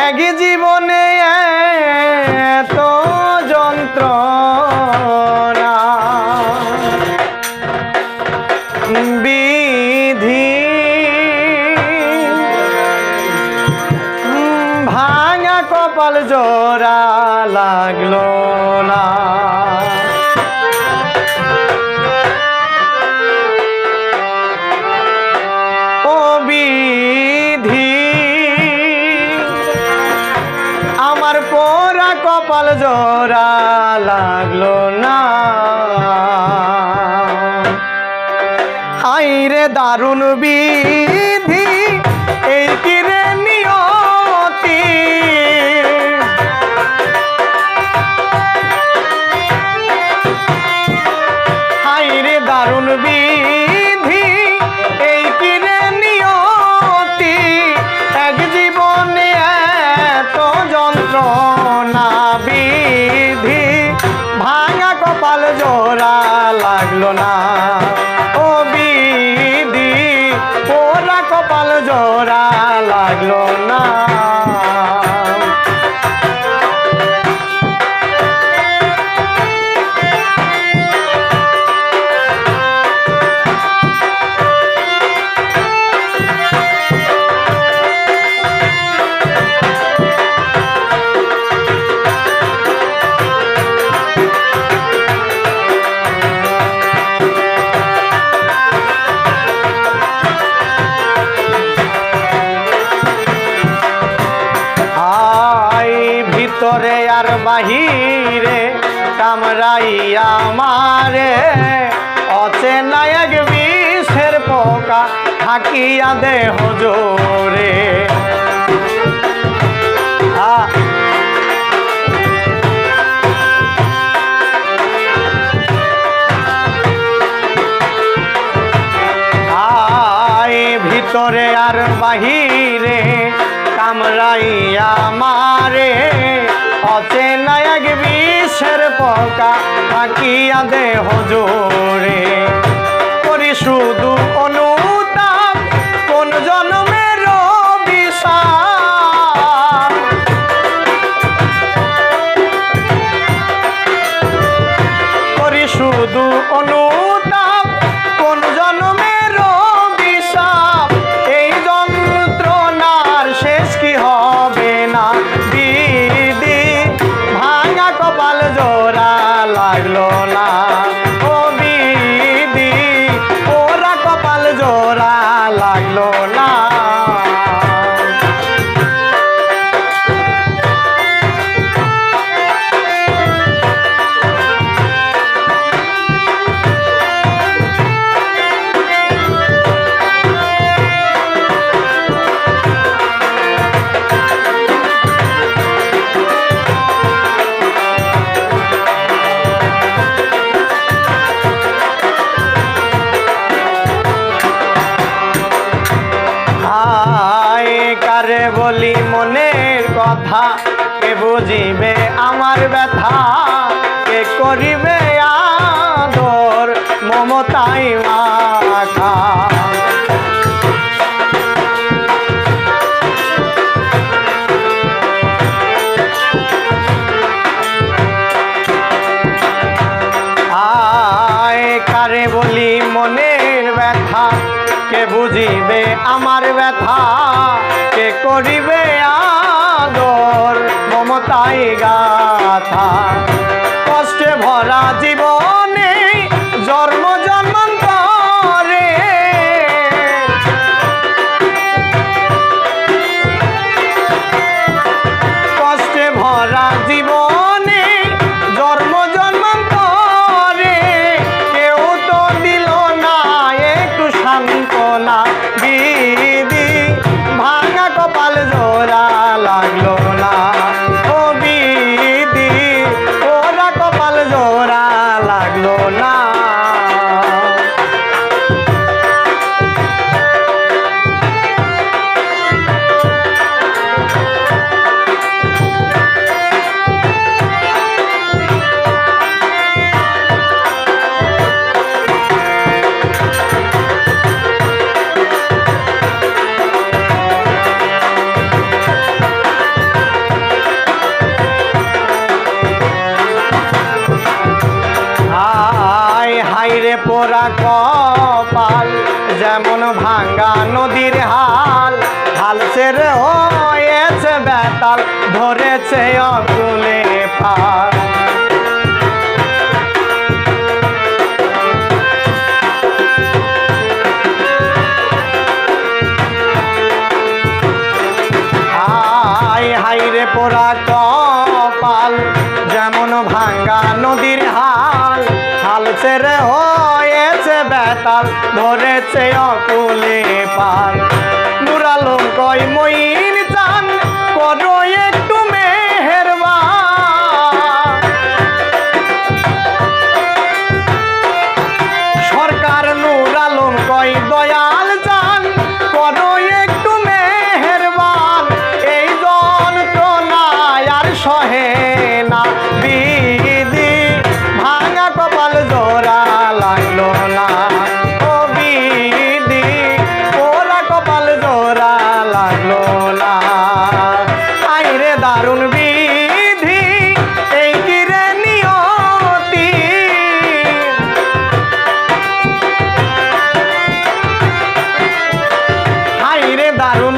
এক জীবনে এত যন্ত্রণা বিধি ভাঙা কপাল জোড়া লাগলো না ও বিধি আমার পোড়া কপাল জোড়া লাগলো না হাইরে দারুণ বিধি এই কিরে নিয়তি হাইরে দারুণ বিধি এই কিরে নিয়তি এক জীবনে এত যন্ত্রণা বিধি ভাঙা কপাল জোড়া লাগলো না ও বিধি পোড়া কপাল জোড়া লাগলো না ভিতরে আর বাহিরে কামড়াইয়া মারে অচেনা এক বিষের পোকা থাকিয়া দেহ জোরে ভিতরে আর বাহিরে কামড়াইয়া মারে অচেনা এক বিষের পোকা থাকিয়া দেহ জোরে করি শুধু অনুতাপ কোন জন্মের অভিশাপ করি শুধু অনুতাপ কোন জন্মের অভিশাপ এই যন্ত্রণার শেষ কি হবে না দিদি ভাঙা কপাল জোড়া লাগলো না ও দিদি ওরা কপাল জোড়া লাগলো না কারে বলি মনের কথা কে বুঝিবে আমার ব্যথা কে করিবে আদর মমতাই মাখা কারে বলি মনের ব্যথা কে বুঝিবে আমার ব্যথা কে করিবে আদর মমতাই গাথা কষ্টে ভরা জীবনে জন্ম জন্মান্তরে কষ্টে ভরা জীবনে জন্ম জন্মান্তরে কেউ তো দিল না একটু সান্ত্বনা দিদি ভাঙা কপাল জোড়া লাগলো না ও দিদি ওরা কপাল জোড়া হাল হাল ছেড়ে হয়েছে বেতাল ধরেছে অকুলে পাল হাইরে পোড়া কপাল যেমন ভাঙ্গা নদীর হাল হাল ছেড়ে হয়েছে বেতাল ধরেছে অকুলে পাল নুরালম কয় মইন চান করো একটু মেহেরবান সরকার নুরালম কয় দয়াল চান করো একটু মেহেরবান এই যন্ত্রণায় আর সহে না বিধি ভাঙা কপাল জোড়া লাগলো না ও বিধি ওরা কপাল জোড়া লাগলো না আইরে দারুণ বিধি এই কিরে নিয়তি আইরে দারুণ